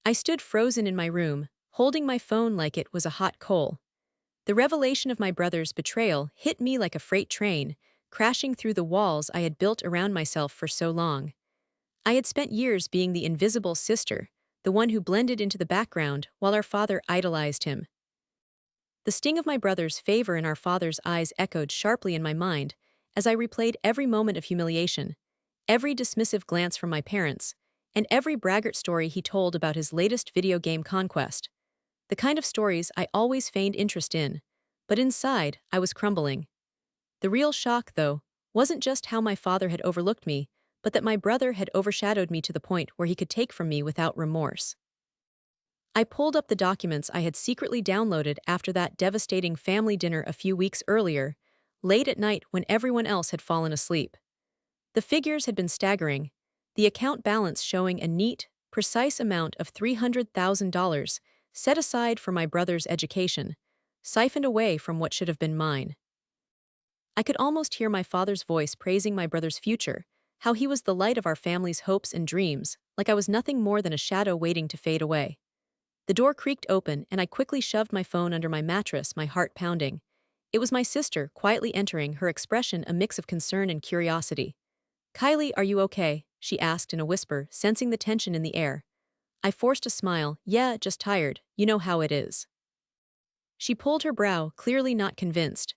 I stood frozen in my room, holding my phone like it was a hot coal. The revelation of my brother's betrayal hit me like a freight train, crashing through the walls I had built around myself for so long. I had spent years being the invisible sister, the one who blended into the background while our father idolized him. The sting of my brother's favor in our father's eyes echoed sharply in my mind as I replayed every moment of humiliation, every dismissive glance from my parents, and every braggart story he told about his latest video game conquest. The kind of stories I always feigned interest in, but inside, I was crumbling. The real shock, though, wasn't just how my father had overlooked me, but that my brother had overshadowed me to the point where he could take from me without remorse. I pulled up the documents I had secretly downloaded after that devastating family dinner a few weeks earlier, late at night when everyone else had fallen asleep. The figures had been staggering, the account balance showing a neat, precise amount of $300,000 set aside for my brother's education, siphoned away from what should have been mine. I could almost hear my father's voice praising my brother's future, how he was the light of our family's hopes and dreams, like I was nothing more than a shadow waiting to fade away. The door creaked open, and I quickly shoved my phone under my mattress, my heart pounding. It was my sister, quietly entering, her expression a mix of concern and curiosity. "Kylie, are you okay?" she asked in a whisper, sensing the tension in the air. I forced a smile. "Yeah, just tired. You know how it is." She pulled her brow, clearly not convinced.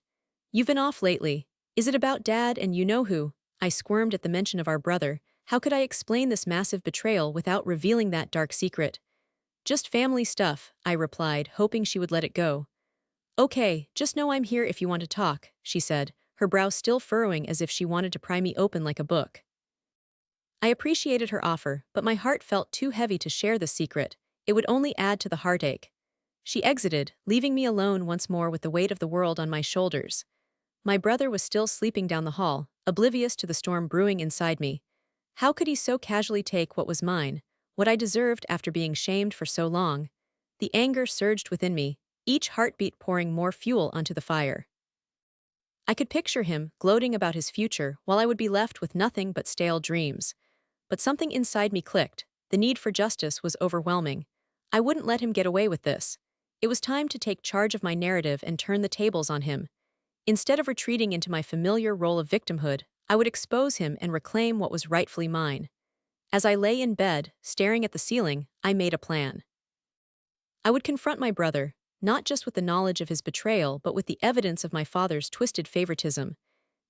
"You've been off lately. Is it about Dad and you know who?" I squirmed at the mention of our brother. How could I explain this massive betrayal without revealing that dark secret? "Just family stuff," I replied, hoping she would let it go. "Okay, just know I'm here if you want to talk," she said, her brow still furrowing as if she wanted to pry me open like a book. I appreciated her offer, but my heart felt too heavy to share the secret. It would only add to the heartache. She exited, leaving me alone once more with the weight of the world on my shoulders. My brother was still sleeping down the hall, oblivious to the storm brewing inside me. How could he so casually take what was mine, what I deserved after being shamed for so long? The anger surged within me, each heartbeat pouring more fuel onto the fire. I could picture him, gloating about his future, while I would be left with nothing but stale dreams. But something inside me clicked. The need for justice was overwhelming. I wouldn't let him get away with this. It was time to take charge of my narrative and turn the tables on him. Instead of retreating into my familiar role of victimhood, I would expose him and reclaim what was rightfully mine. As I lay in bed, staring at the ceiling, I made a plan. I would confront my brother, not just with the knowledge of his betrayal but with the evidence of my father's twisted favoritism.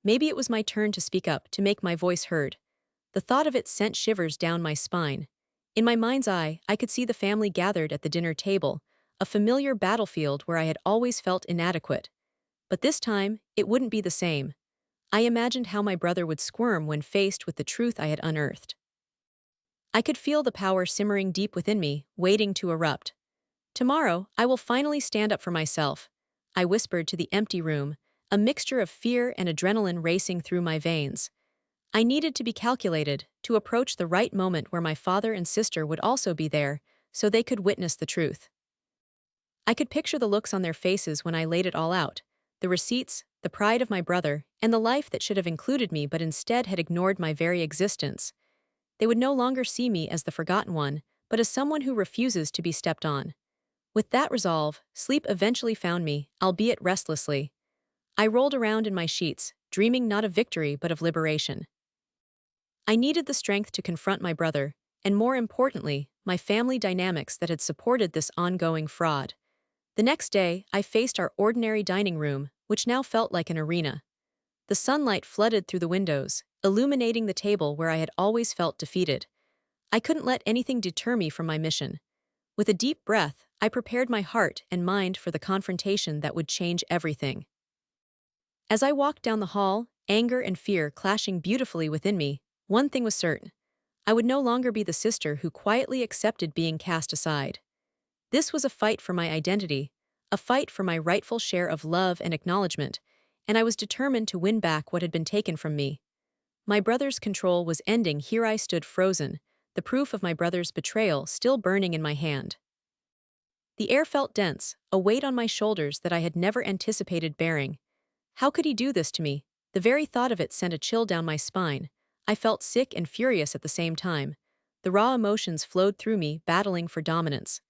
Maybe it was my turn to speak up, to make my voice heard. The thought of it sent shivers down my spine. In my mind's eye, I could see the family gathered at the dinner table, a familiar battlefield where I had always felt inadequate. But this time, it wouldn't be the same. I imagined how my brother would squirm when faced with the truth I had unearthed. I could feel the power simmering deep within me, waiting to erupt. "Tomorrow, I will finally stand up for myself," I whispered to the empty room, a mixture of fear and adrenaline racing through my veins. I needed to be calculated, to approach the right moment where my father and sister would also be there, so they could witness the truth. I could picture the looks on their faces when I laid it all out, the receipts, the pride of my brother, and the life that should have included me but instead had ignored my very existence. They would no longer see me as the forgotten one, but as someone who refuses to be stepped on. With that resolve, sleep eventually found me, albeit restlessly. I rolled around in my sheets, dreaming not of victory but of liberation. I needed the strength to confront my brother, and more importantly, my family dynamics that had supported this ongoing fraud. The next day, I faced our ordinary dining room, which now felt like an arena. The sunlight flooded through the windows, illuminating the table where I had always felt defeated. I couldn't let anything deter me from my mission. With a deep breath, I prepared my heart and mind for the confrontation that would change everything. As I walked down the hall, anger and fear clashing beautifully within me, one thing was certain. I would no longer be the sister who quietly accepted being cast aside. This was a fight for my identity, a fight for my rightful share of love and acknowledgement, and I was determined to win back what had been taken from me. My brother's control was ending. Here I stood frozen, the proof of my brother's betrayal still burning in my hand. The air felt dense, a weight on my shoulders that I had never anticipated bearing. How could he do this to me? The very thought of it sent a chill down my spine. I felt sick and furious at the same time. The raw emotions flowed through me, battling for dominance.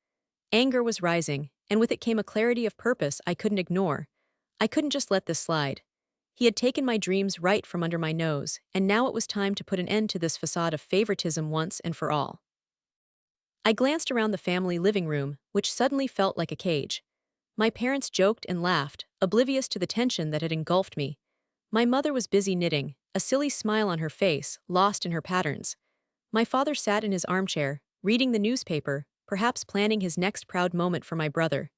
Anger was rising, and with it came a clarity of purpose I couldn't ignore. I couldn't just let this slide. He had taken my dreams right from under my nose, and now it was time to put an end to this facade of favoritism once and for all. I glanced around the family living room, which suddenly felt like a cage. My parents joked and laughed, oblivious to the tension that had engulfed me. My mother was busy knitting, a silly smile on her face, lost in her patterns. My father sat in his armchair, reading the newspaper, perhaps planning his next proud moment for my brother.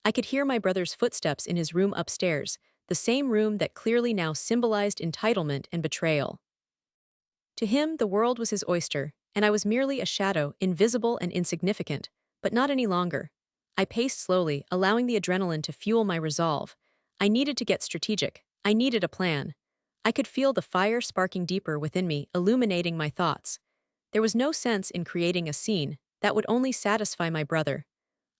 I could hear my brother's footsteps in his room upstairs, the same room that clearly now symbolized entitlement and betrayal. To him, the world was his oyster, and I was merely a shadow, invisible and insignificant, but not any longer. I paced slowly, allowing the adrenaline to fuel my resolve. I needed to get strategic. I needed a plan. I could feel the fire sparking deeper within me, illuminating my thoughts. There was no sense in creating a scene that would only satisfy my brother.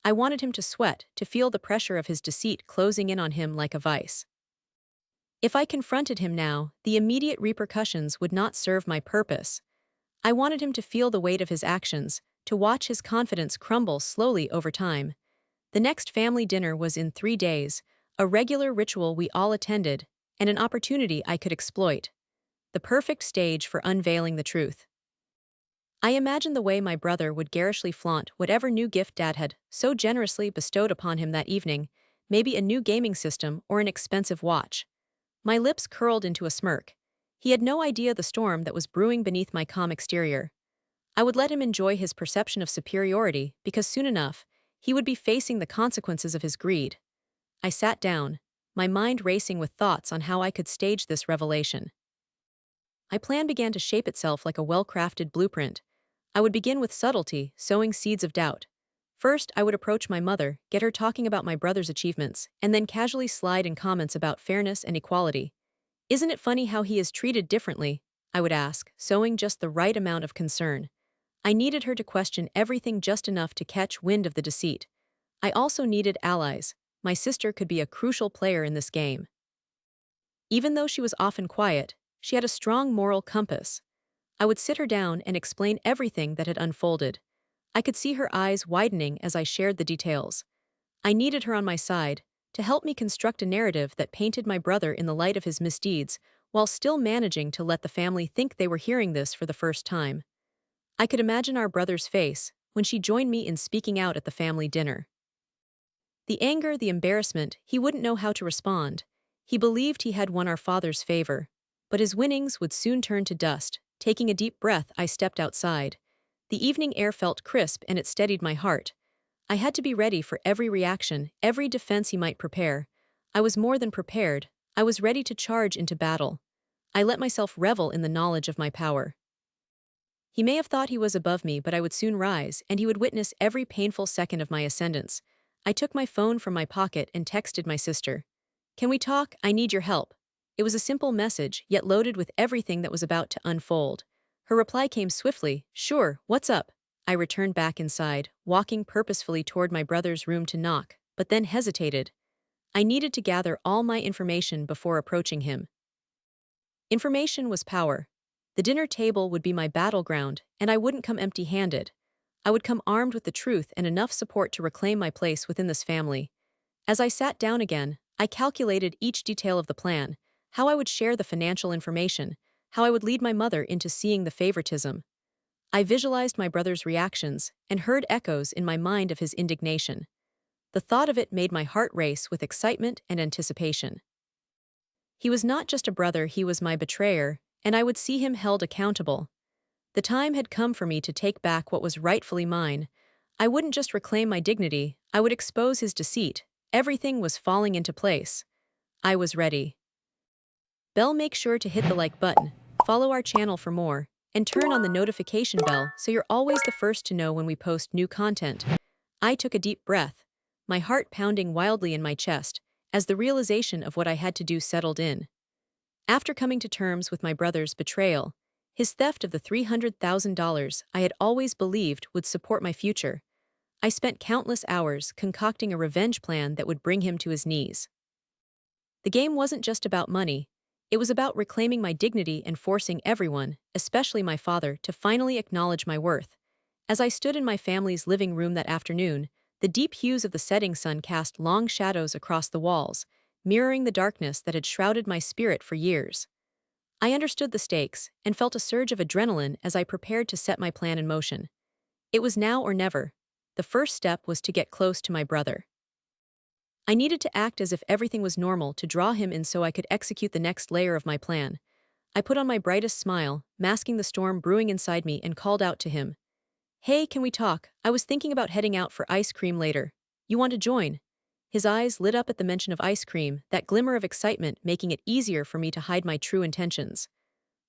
I wanted him to sweat, to feel the pressure of his deceit closing in on him like a vice. If I confronted him now, the immediate repercussions would not serve my purpose. I wanted him to feel the weight of his actions, to watch his confidence crumble slowly over time. The next family dinner was in 3 days, a regular ritual we all attended, and an opportunity I could exploit. The perfect stage for unveiling the truth. I imagined the way my brother would garishly flaunt whatever new gift Dad had so generously bestowed upon him that evening, maybe a new gaming system or an expensive watch. My lips curled into a smirk. He had no idea the storm that was brewing beneath my calm exterior. I would let him enjoy his perception of superiority because soon enough, he would be facing the consequences of his greed. I sat down, my mind racing with thoughts on how I could stage this revelation. My plan began to shape itself like a well-crafted blueprint. I would begin with subtlety, sowing seeds of doubt. First, I would approach my mother, get her talking about my brother's achievements, and then casually slide in comments about fairness and equality. "Isn't it funny how he is treated differently?" I would ask, sowing just the right amount of concern. I needed her to question everything just enough to catch wind of the deceit. I also needed allies. My sister could be a crucial player in this game. Even though she was often quiet, she had a strong moral compass. I would sit her down and explain everything that had unfolded. I could see her eyes widening as I shared the details. I needed her on my side, to help me construct a narrative that painted my brother in the light of his misdeeds, while still managing to let the family think they were hearing this for the first time. I could imagine our brother's face when she joined me in speaking out at the family dinner. The anger, the embarrassment, he wouldn't know how to respond. He believed he had won our father's favor. But his winnings would soon turn to dust. Taking a deep breath, I stepped outside. The evening air felt crisp and it steadied my heart. I had to be ready for every reaction, every defense he might prepare. I was more than prepared. I was ready to charge into battle. I let myself revel in the knowledge of my power. He may have thought he was above me, but I would soon rise, and he would witness every painful second of my ascendance. I took my phone from my pocket and texted my sister. "Can we talk? I need your help." It was a simple message, yet loaded with everything that was about to unfold. Her reply came swiftly. "Sure, what's up?" I returned back inside, walking purposefully toward my brother's room to knock, but then hesitated. I needed to gather all my information before approaching him. Information was power. The dinner table would be my battleground, and I wouldn't come empty-handed. I would come armed with the truth and enough support to reclaim my place within this family. As I sat down again, I calculated each detail of the plan, how I would share the financial information, how I would lead my mother into seeing the favoritism. I visualized my brother's reactions and heard echoes in my mind of his indignation. The thought of it made my heart race with excitement and anticipation. He was not just a brother, he was my betrayer, and I would see him held accountable. The time had come for me to take back what was rightfully mine. I wouldn't just reclaim my dignity, I would expose his deceit. Everything was falling into place. I was ready. Make sure to hit the like button, follow our channel for more, and turn on the notification bell so you're always the first to know when we post new content. I took a deep breath, my heart pounding wildly in my chest, as the realization of what I had to do settled in. After coming to terms with my brother's betrayal, his theft of the $300,000 I had always believed would support my future, I spent countless hours concocting a revenge plan that would bring him to his knees. The game wasn't just about money, It was about reclaiming my dignity and forcing everyone, especially my father, to finally acknowledge my worth. As I stood in my family's living room that afternoon, the deep hues of the setting sun cast long shadows across the walls, mirroring the darkness that had shrouded my spirit for years. I understood the stakes and felt a surge of adrenaline as I prepared to set my plan in motion. It was now or never. The first step was to get close to my brother. I needed to act as if everything was normal to draw him in so I could execute the next layer of my plan. I put on my brightest smile, masking the storm brewing inside me, and called out to him. Hey, can we talk? I was thinking about heading out for ice cream later. You want to join? His eyes lit up at the mention of ice cream, that glimmer of excitement making it easier for me to hide my true intentions.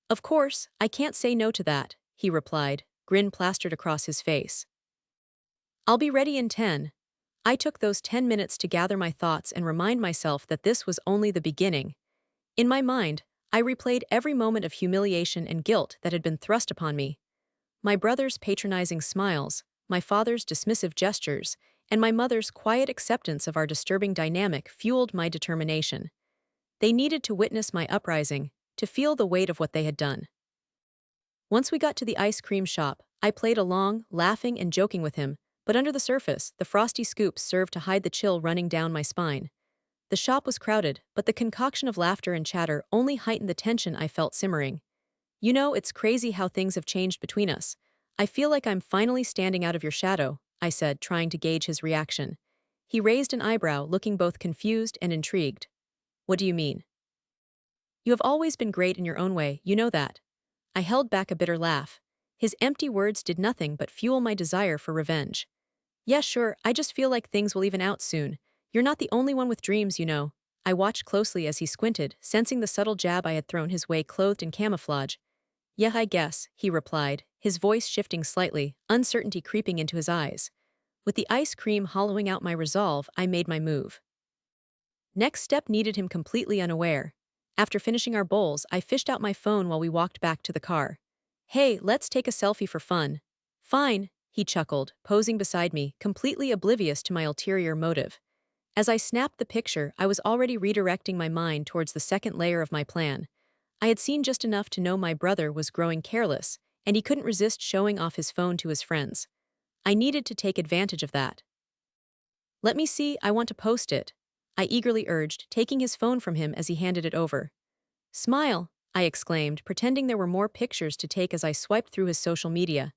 Of course, I can't say no to that, he replied, grin plastered across his face. I'll be ready in 10. I took those 10 minutes to gather my thoughts and remind myself that this was only the beginning. In my mind, I replayed every moment of humiliation and guilt that had been thrust upon me. My brother's patronizing smiles, my father's dismissive gestures, and my mother's quiet acceptance of our disturbing dynamic fueled my determination. They needed to witness my uprising, to feel the weight of what they had done. Once we got to the ice cream shop, I played along, laughing and joking with him, but under the surface, the frosty scoops served to hide the chill running down my spine. The shop was crowded, but the concoction of laughter and chatter only heightened the tension I felt simmering. You know, it's crazy how things have changed between us. I feel like I'm finally standing out of your shadow, I said, trying to gauge his reaction. He raised an eyebrow, looking both confused and intrigued. What do you mean? You have always been great in your own way, you know that. I held back a bitter laugh. His empty words did nothing but fuel my desire for revenge. Yeah, sure, I just feel like things will even out soon. You're not the only one with dreams, you know. I watched closely as he squinted, sensing the subtle jab I had thrown his way clothed in camouflage. Yeah, I guess, he replied, his voice shifting slightly, uncertainty creeping into his eyes. With the ice cream hollowing out my resolve, I made my move. Next step needed him completely unaware. After finishing our bowls, I fished out my phone while we walked back to the car. Hey, let's take a selfie for fun. Fine, he chuckled, posing beside me, completely oblivious to my ulterior motive. As I snapped the picture, I was already redirecting my mind towards the second layer of my plan. I had seen just enough to know my brother was growing careless, and he couldn't resist showing off his phone to his friends. I needed to take advantage of that. Let me see, I want to post it, I eagerly urged, taking his phone from him as he handed it over. Smile, I exclaimed, pretending there were more pictures to take as I swiped through his social media.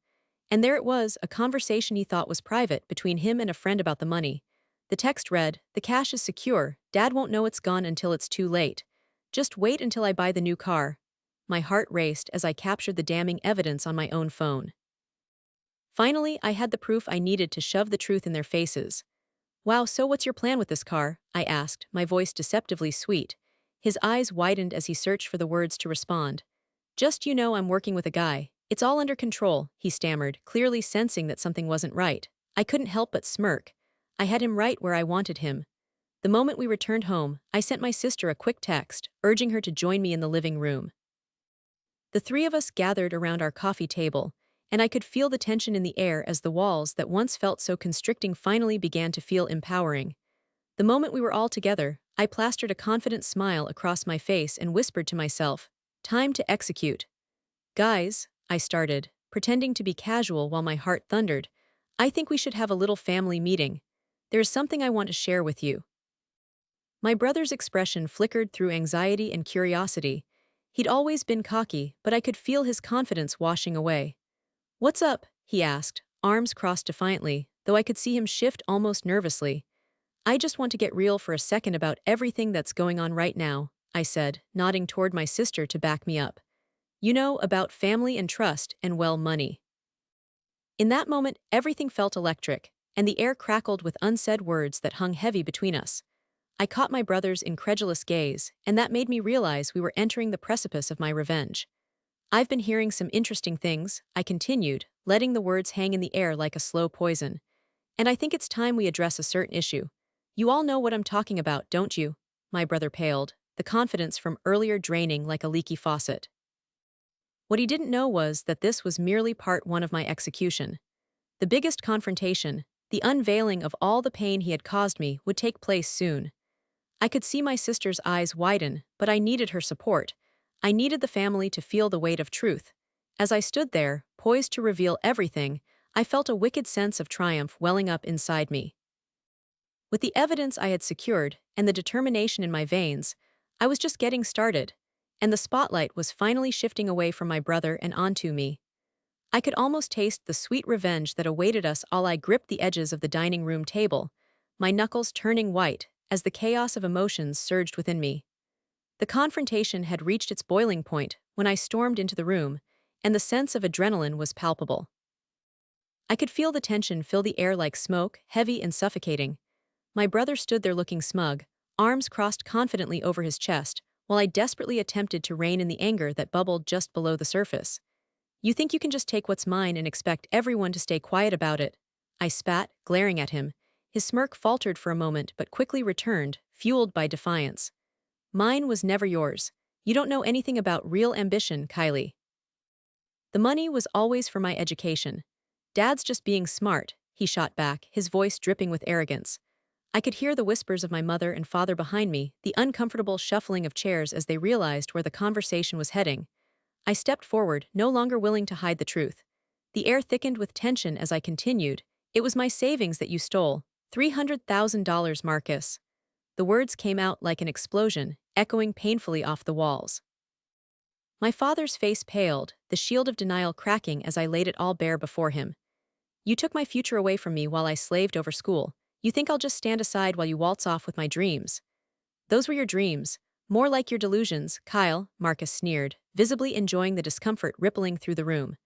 And there it was, a conversation he thought was private between him and a friend about the money. The text read, "The cash is secure, Dad won't know it's gone until it's too late. Just wait until I buy the new car." My heart raced as I captured the damning evidence on my own phone. Finally, I had the proof I needed to shove the truth in their faces. Wow, so what's your plan with this car? I asked, my voice deceptively sweet. His eyes widened as he searched for the words to respond. Just you know I'm working with a guy. It's all under control, he stammered, clearly sensing that something wasn't right. I couldn't help but smirk. I had him right where I wanted him. The moment we returned home, I sent my sister a quick text, urging her to join me in the living room. The three of us gathered around our coffee table, and I could feel the tension in the air as the walls that once felt so constricting finally began to feel empowering. The moment we were all together, I plastered a confident smile across my face and whispered to myself, "Time to execute." Guys, I started, pretending to be casual while my heart thundered, "I think we should have a little family meeting. There's something I want to share with you." My brother's expression flickered through anxiety and curiosity. He'd always been cocky, but I could feel his confidence washing away. "What's up?" he asked, arms crossed defiantly, though I could see him shift almost nervously. "I just want to get real for a second about everything that's going on right now," I said, nodding toward my sister to back me up. "You know, about family and trust and, well, money." In that moment, everything felt electric, and the air crackled with unsaid words that hung heavy between us. I caught my brother's incredulous gaze, and that made me realize we were entering the precipice of my revenge. "I've been hearing some interesting things," I continued, letting the words hang in the air like a slow poison. "And I think it's time we address a certain issue. You all know what I'm talking about, don't you?" My brother paled, the confidence from earlier draining like a leaky faucet. What he didn't know was that this was merely part one of my execution. The biggest confrontation, the unveiling of all the pain he had caused me, would take place soon. I could see my sister's eyes widen, but I needed her support. I needed the family to feel the weight of truth. As I stood there, poised to reveal everything, I felt a wicked sense of triumph welling up inside me. With the evidence I had secured and the determination in my veins, I was just getting started, and the spotlight was finally shifting away from my brother and onto me. I could almost taste the sweet revenge that awaited us all. I gripped the edges of the dining room table, my knuckles turning white as the chaos of emotions surged within me. The confrontation had reached its boiling point when I stormed into the room, and the sense of adrenaline was palpable. I could feel the tension fill the air like smoke, heavy and suffocating. My brother stood there looking smug, arms crossed confidently over his chest, while I desperately attempted to rein in the anger that bubbled just below the surface. "You think you can just take what's mine and expect everyone to stay quiet about it?" I spat, glaring at him. His smirk faltered for a moment but quickly returned, fueled by defiance. "Mine was never yours. You don't know anything about real ambition, Kylie. The money was always for my education. Dad's just being smart," he shot back, his voice dripping with arrogance. I could hear the whispers of my mother and father behind me, the uncomfortable shuffling of chairs as they realized where the conversation was heading. I stepped forward, no longer willing to hide the truth. The air thickened with tension as I continued. "It was my savings that you stole. $300,000, Marcus." The words came out like an explosion, echoing painfully off the walls. My father's face paled, the shield of denial cracking as I laid it all bare before him. "You took my future away from me while I slaved over school. You think I'll just stand aside while you waltz off with my dreams?" "Those were your dreams. More like your delusions, Kyle," Marcus sneered, visibly enjoying the discomfort rippling through the room.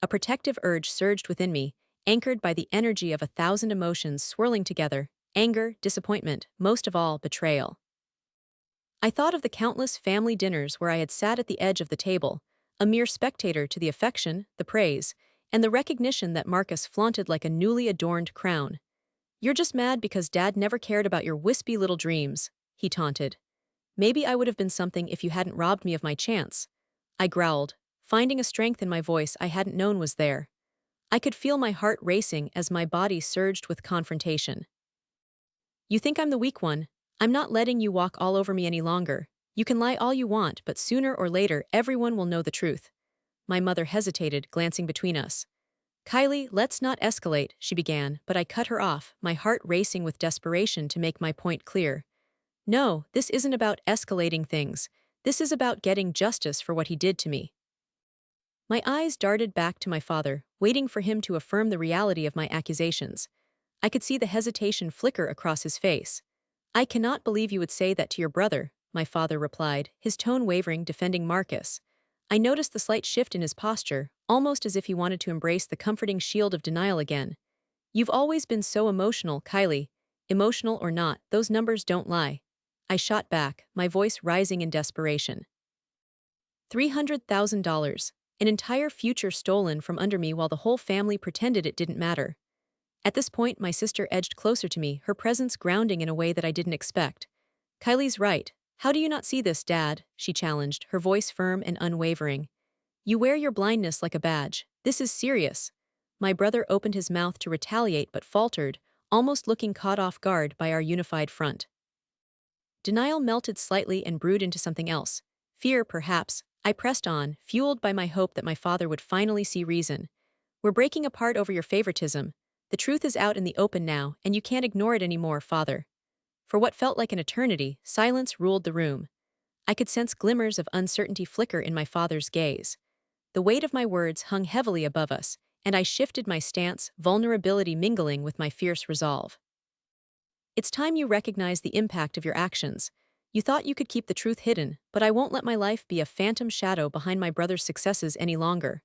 A protective urge surged within me, anchored by the energy of 1,000 emotions swirling together: anger, disappointment, most of all, betrayal. I thought of the countless family dinners where I had sat at the edge of the table, a mere spectator to the affection, the praise, and the recognition that Marcus flaunted like a newly adorned crown. "You're just mad because Dad never cared about your wispy little dreams," he taunted. "Maybe I would have been something if you hadn't robbed me of my chance." I growled, finding a strength in my voice I hadn't known was there. I could feel my heart racing as my body surged with confrontation. "You think I'm the weak one? I'm not letting you walk all over me any longer. You can lie all you want, but sooner or later everyone will know the truth." My mother hesitated, glancing between us. "Kylie, let's not escalate," she began, but I cut her off, my heart racing with desperation to make my point clear. "No, this isn't about escalating things. This is about getting justice for what he did to me." My eyes darted back to my father, waiting for him to affirm the reality of my accusations. I could see the hesitation flicker across his face. "I cannot believe you would say that to your brother," my father replied, his tone wavering, defending Marcus. I noticed the slight shift in his posture, almost as if he wanted to embrace the comforting shield of denial again. "You've always been so emotional, Kylie. Emotional or not, those numbers don't lie." I shot back, my voice rising in desperation. $300,000. An entire future stolen from under me while the whole family pretended it didn't matter. At this point, my sister edged closer to me, her presence grounding in a way that I didn't expect. "Kylie's right. How do you not see this, Dad?" she challenged, her voice firm and unwavering. "You wear your blindness like a badge. This is serious." My brother opened his mouth to retaliate but faltered, almost looking caught off guard by our unified front. Denial melted slightly and brewed into something else. Fear, perhaps. I pressed on, fueled by my hope that my father would finally see reason. "We're breaking apart over your favoritism. The truth is out in the open now, and you can't ignore it anymore, Father." For what felt like an eternity, silence ruled the room. I could sense glimmers of uncertainty flicker in my father's gaze. The weight of my words hung heavily above us, and I shifted my stance, vulnerability mingling with my fierce resolve. "It's time you recognize the impact of your actions. You thought you could keep the truth hidden, but I won't let my life be a phantom shadow behind my brother's successes any longer."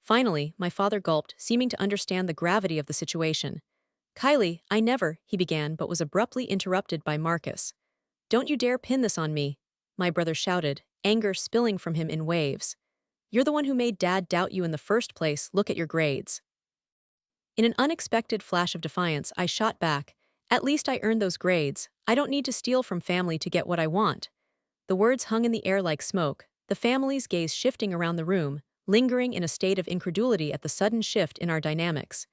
Finally, my father gulped, seeming to understand the gravity of the situation. "Kylie, I never," he began, but was abruptly interrupted by Marcus. "Don't you dare pin this on me," my brother shouted, anger spilling from him in waves. "You're the one who made Dad doubt you in the first place. Look at your grades." In an unexpected flash of defiance, I shot back. "At least I earned those grades. I don't need to steal from family to get what I want." The words hung in the air like smoke, the family's gaze shifting around the room, lingering in a state of incredulity at the sudden shift in our dynamics.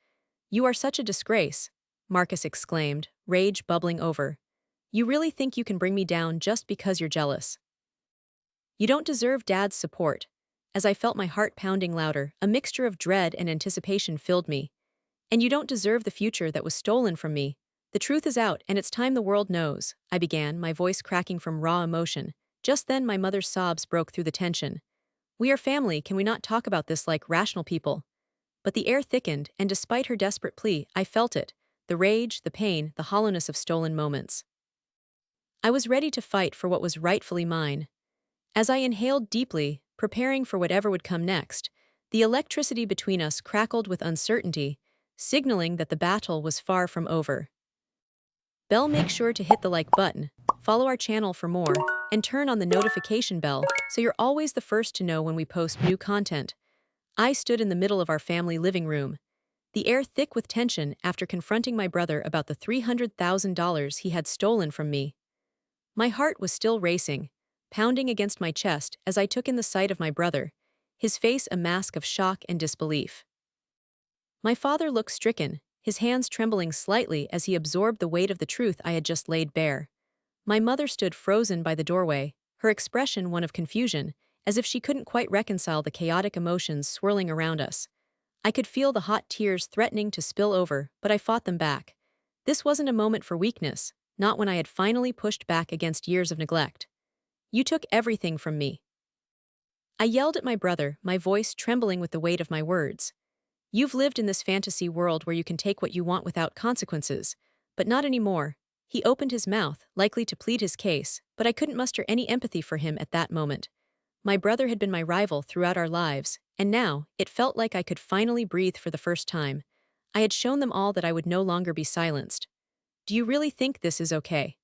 "You are such a disgrace," Marcus exclaimed, rage bubbling over. You really think you can bring me down just because you're jealous? You don't deserve Dad's support. As I felt my heart pounding louder, a mixture of dread and anticipation filled me. And you don't deserve the future that was stolen from me. The truth is out, and it's time the world knows, I began, my voice cracking from raw emotion. Just then, my mother's sobs broke through the tension. We are family, can we not talk about this like rational people? But the air thickened, and despite her desperate plea, I felt it the rage, the pain, the hollowness of stolen moments. I was ready to fight for what was rightfully mine. As I inhaled deeply, preparing for whatever would come next, the electricity between us crackled with uncertainty, signaling that the battle was far from over. Bell, make sure to hit the like button, follow our channel for more, and turn on the notification bell so you're always the first to know when we post new content. I stood in the middle of our family living room, the air thick with tension after confronting my brother about the $300,000 he had stolen from me. My heart was still racing, pounding against my chest as I took in the sight of my brother, his face a mask of shock and disbelief. My father looked stricken, his hands trembling slightly as he absorbed the weight of the truth I had just laid bare. My mother stood frozen by the doorway, her expression one of confusion, as if she couldn't quite reconcile the chaotic emotions swirling around us. I could feel the hot tears threatening to spill over, but I fought them back. This wasn't a moment for weakness, not when I had finally pushed back against years of neglect. You took everything from me. I yelled at my brother, my voice trembling with the weight of my words. You've lived in this fantasy world where you can take what you want without consequences, but not anymore. He opened his mouth, likely to plead his case, but I couldn't muster any empathy for him at that moment. My brother had been my rival throughout our lives, and now, it felt like I could finally breathe for the first time. I had shown them all that I would no longer be silenced. Do you really think this is okay?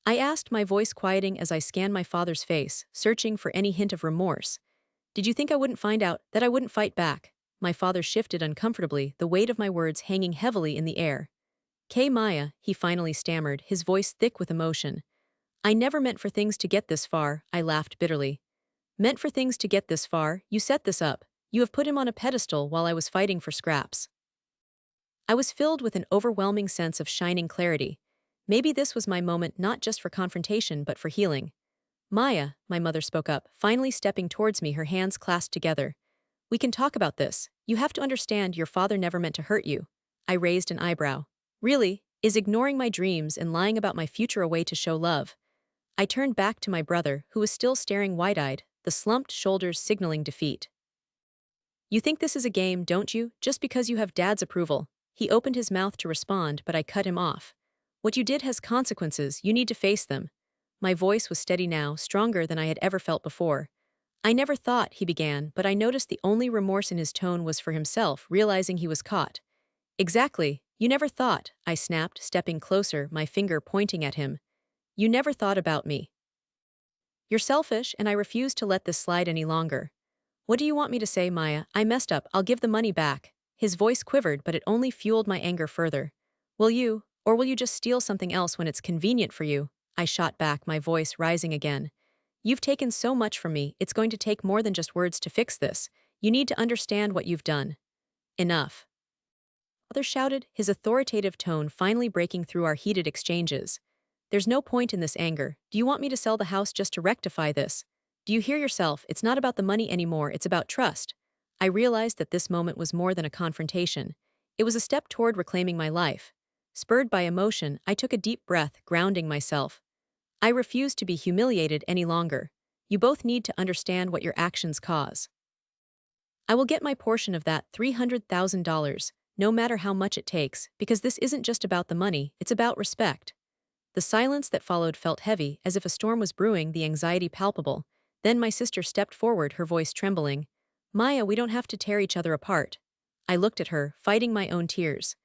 I asked, my voice quieting as I scanned my father's face, searching for any hint of remorse. Did you think I wouldn't find out, that I wouldn't fight back? My father shifted uncomfortably, the weight of my words hanging heavily in the air. K. Maya, he finally stammered, his voice thick with emotion. I never meant for things to get this far, I laughed bitterly. Meant for things to get this far, you set this up. You have put him on a pedestal while I was fighting for scraps. I was filled with an overwhelming sense of shining clarity. Maybe this was my moment not just for confrontation but for healing. Maya, my mother spoke up, finally stepping towards me, her hands clasped together. We can talk about this. You have to understand your father never meant to hurt you. I raised an eyebrow. Really? Is ignoring my dreams and lying about my future a way to show love? I turned back to my brother, who was still staring wide-eyed, the slumped shoulders signaling defeat. You think this is a game, don't you? Just because you have Dad's approval. He opened his mouth to respond, but I cut him off. What you did has consequences, you need to face them. My voice was steady now, stronger than I had ever felt before. I never thought, he began, but I noticed the only remorse in his tone was for himself, realizing he was caught. Exactly, you never thought, I snapped, stepping closer, my finger pointing at him. You never thought about me. You're selfish, and I refuse to let this slide any longer. What do you want me to say, Maya? I messed up, I'll give the money back. His voice quivered, but it only fueled my anger further. Will you, or will you just steal something else when it's convenient for you? I shot back, my voice rising again. You've taken so much from me, it's going to take more than just words to fix this. You need to understand what you've done. Enough. Father shouted, his authoritative tone finally breaking through our heated exchanges. There's no point in this anger. Do you want me to sell the house just to rectify this? Do you hear yourself? It's not about the money anymore, it's about trust. I realized that this moment was more than a confrontation. It was a step toward reclaiming my life. Spurred by emotion, I took a deep breath, grounding myself. I refuse to be humiliated any longer. You both need to understand what your actions cause. I will get my portion of that $300,000, no matter how much it takes, because this isn't just about the money, it's about respect. The silence that followed felt heavy, as if a storm was brewing, the anxiety palpable. Then my sister stepped forward, her voice trembling. Maya, we don't have to tear each other apart. I looked at her, fighting my own tears.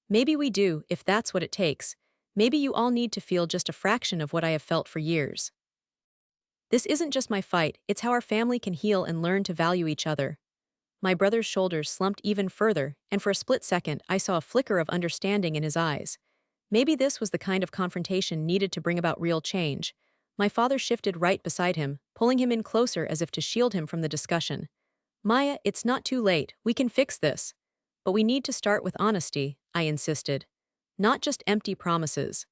Maybe we do, if that's what it takes. Maybe you all need to feel just a fraction of what I have felt for years. This isn't just my fight, it's how our family can heal and learn to value each other. My brother's shoulders slumped even further, and for a split second I saw a flicker of understanding in his eyes. Maybe this was the kind of confrontation needed to bring about real change. My father shifted right beside him, pulling him in closer as if to shield him from the discussion. Maya, it's not too late, we can fix this. But we need to start with honesty, I insisted. Not just empty promises.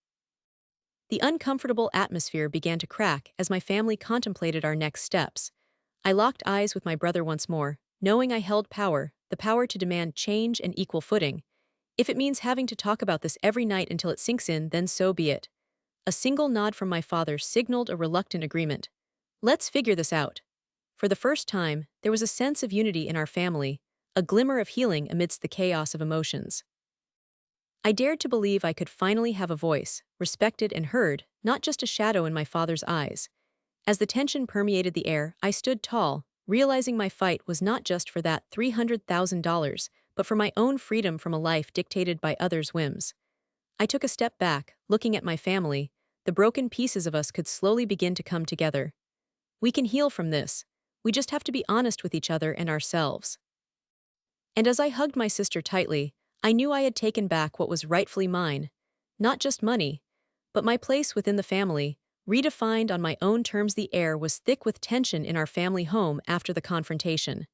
The uncomfortable atmosphere began to crack as my family contemplated our next steps. I locked eyes with my brother once more, knowing I held power, the power to demand change and equal footing. If it means having to talk about this every night until it sinks in, then so be it. A single nod from my father signaled a reluctant agreement. Let's figure this out. For the first time, there was a sense of unity in our family, a glimmer of healing amidst the chaos of emotions. I dared to believe I could finally have a voice, respected and heard, not just a shadow in my father's eyes. As the tension permeated the air, I stood tall, realizing my fight was not just for that $300,000, but for my own freedom from a life dictated by others' whims. I took a step back, looking at my family. The broken pieces of us could slowly begin to come together. We can heal from this. We just have to be honest with each other and ourselves. And as I hugged my sister tightly, I knew I had taken back what was rightfully mine. Not just money, but my place within the family, redefined on my own terms. The air was thick with tension in our family home after the confrontation.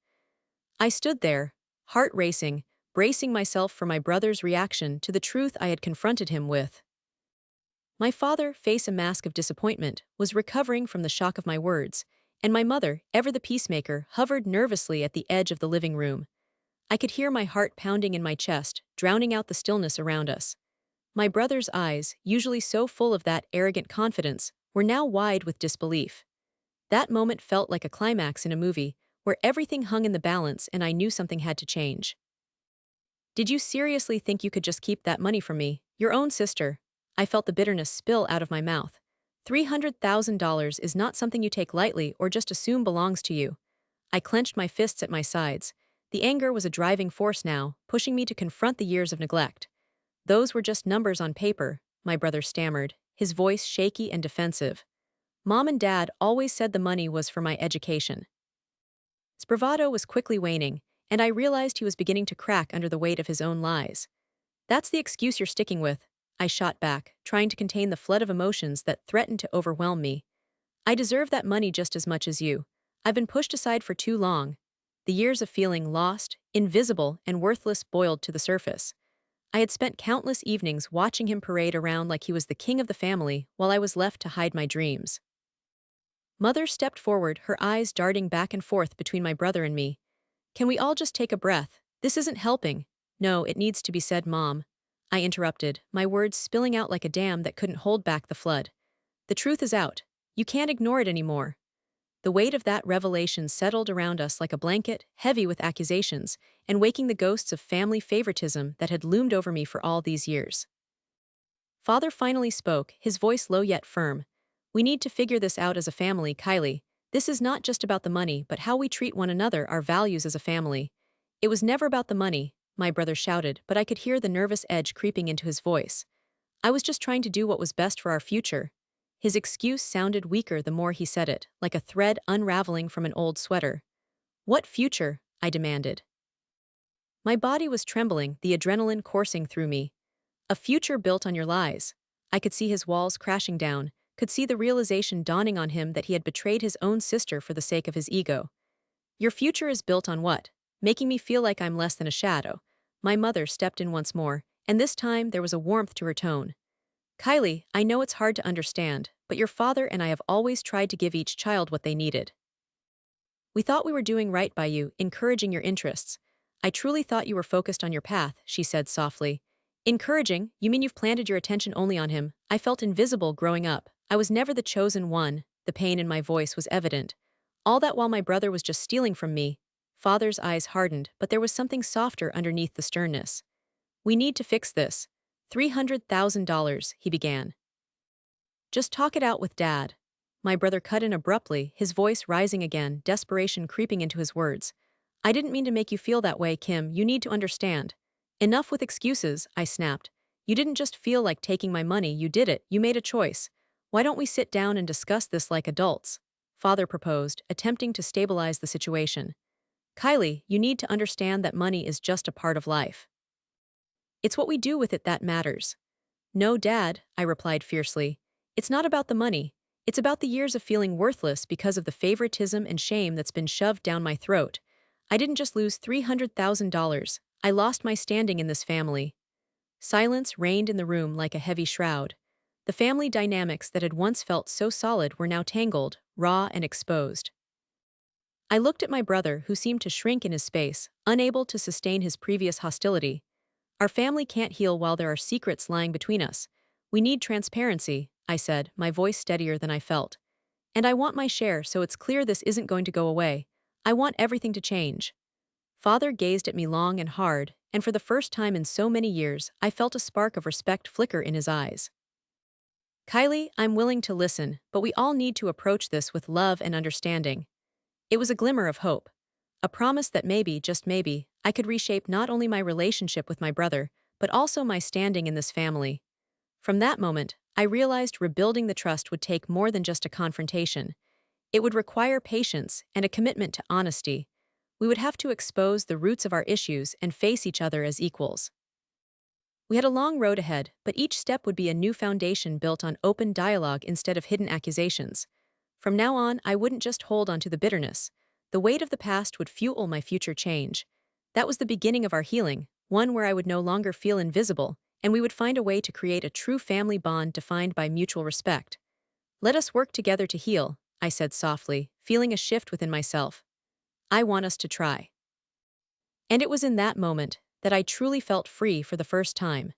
I stood there, heart racing, bracing myself for my brother's reaction to the truth I had confronted him with. My father, face a mask of disappointment, was recovering from the shock of my words, and my mother, ever the peacemaker, hovered nervously at the edge of the living room. I could hear my heart pounding in my chest, drowning out the stillness around us. My brother's eyes, usually so full of that arrogant confidence, were now wide with disbelief. That moment felt like a climax in a movie, where everything hung in the balance and I knew something had to change. Did you seriously think you could just keep that money from me, your own sister? I felt the bitterness spill out of my mouth. $300,000 is not something you take lightly or just assume belongs to you. I clenched my fists at my sides. The anger was a driving force now, pushing me to confront the years of neglect. Those were just numbers on paper, my brother stammered, his voice shaky and defensive. Mom and Dad always said the money was for my education. His bravado was quickly waning, and I realized he was beginning to crack under the weight of his own lies. That's the excuse you're sticking with, I shot back, trying to contain the flood of emotions that threatened to overwhelm me. I deserve that money just as much as you. I've been pushed aside for too long. The years of feeling lost, invisible, and worthless boiled to the surface. I had spent countless evenings watching him parade around like he was the king of the family while I was left to hide my dreams. Mother stepped forward, her eyes darting back and forth between my brother and me. Can we all just take a breath? This isn't helping. No, it needs to be said, Mom. I interrupted, my words spilling out like a dam that couldn't hold back the flood. The truth is out. You can't ignore it anymore. The weight of that revelation settled around us like a blanket, heavy with accusations, and waking the ghosts of family favoritism that had loomed over me for all these years. Father finally spoke, his voice low yet firm. We need to figure this out as a family, Kylie. This is not just about the money, but how we treat one another, our values as a family. It was never about the money, my brother shouted, but I could hear the nervous edge creeping into his voice. I was just trying to do what was best for our future. His excuse sounded weaker the more he said it, like a thread unraveling from an old sweater. What future? I demanded. My body was trembling, the adrenaline coursing through me. A future built on your lies. I could see his walls crashing down, could see the realization dawning on him that he had betrayed his own sister for the sake of his ego. Your future is built on what? Making me feel like I'm less than a shadow. My mother stepped in once more, and this time there was a warmth to her tone. Kylie, I know it's hard to understand, but your father and I have always tried to give each child what they needed. We thought we were doing right by you, encouraging your interests. I truly thought you were focused on your path, she said softly. Encouraging? You mean you've planted your attention only on him? I felt invisible growing up. I was never the chosen one. The pain in my voice was evident. All that while my brother was just stealing from me. Father's eyes hardened, but there was something softer underneath the sternness. We need to fix this. $300,000, he began. Just talk it out with Dad. My brother cut in abruptly, his voice rising again, desperation creeping into his words. I didn't mean to make you feel that way, Kim. You need to understand. Enough with excuses, I snapped. You didn't just feel like taking my money, you did it, you made a choice. Why don't we sit down and discuss this like adults? Father proposed, attempting to stabilize the situation. Kylie, you need to understand that money is just a part of life. It's what we do with it that matters. No, Dad, I replied fiercely. It's not about the money. It's about the years of feeling worthless because of the favoritism and shame that's been shoved down my throat. I didn't just lose $300,000. I lost my standing in this family. Silence reigned in the room like a heavy shroud. The family dynamics that had once felt so solid were now tangled, raw, and exposed. I looked at my brother, who seemed to shrink in his space, unable to sustain his previous hostility. Our family can't heal while there are secrets lying between us. We need transparency, I said, my voice steadier than I felt. And I want my share, so it's clear this isn't going to go away. I want everything to change. Father gazed at me long and hard, and for the first time in so many years, I felt a spark of respect flicker in his eyes. Kylie, I'm willing to listen, but we all need to approach this with love and understanding. It was a glimmer of hope. A promise that maybe, just maybe, I could reshape not only my relationship with my brother, but also my standing in this family. From that moment, I realized rebuilding the trust would take more than just a confrontation. It would require patience and a commitment to honesty. We would have to expose the roots of our issues and face each other as equals. We had a long road ahead, but each step would be a new foundation built on open dialogue instead of hidden accusations. From now on, I wouldn't just hold on to the bitterness. The weight of the past would fuel my future change. That was the beginning of our healing, one where I would no longer feel invisible, and we would find a way to create a true family bond defined by mutual respect. Let us work together to heal, I said softly, feeling a shift within myself. I want us to try. And it was in that moment that I truly felt free for the first time.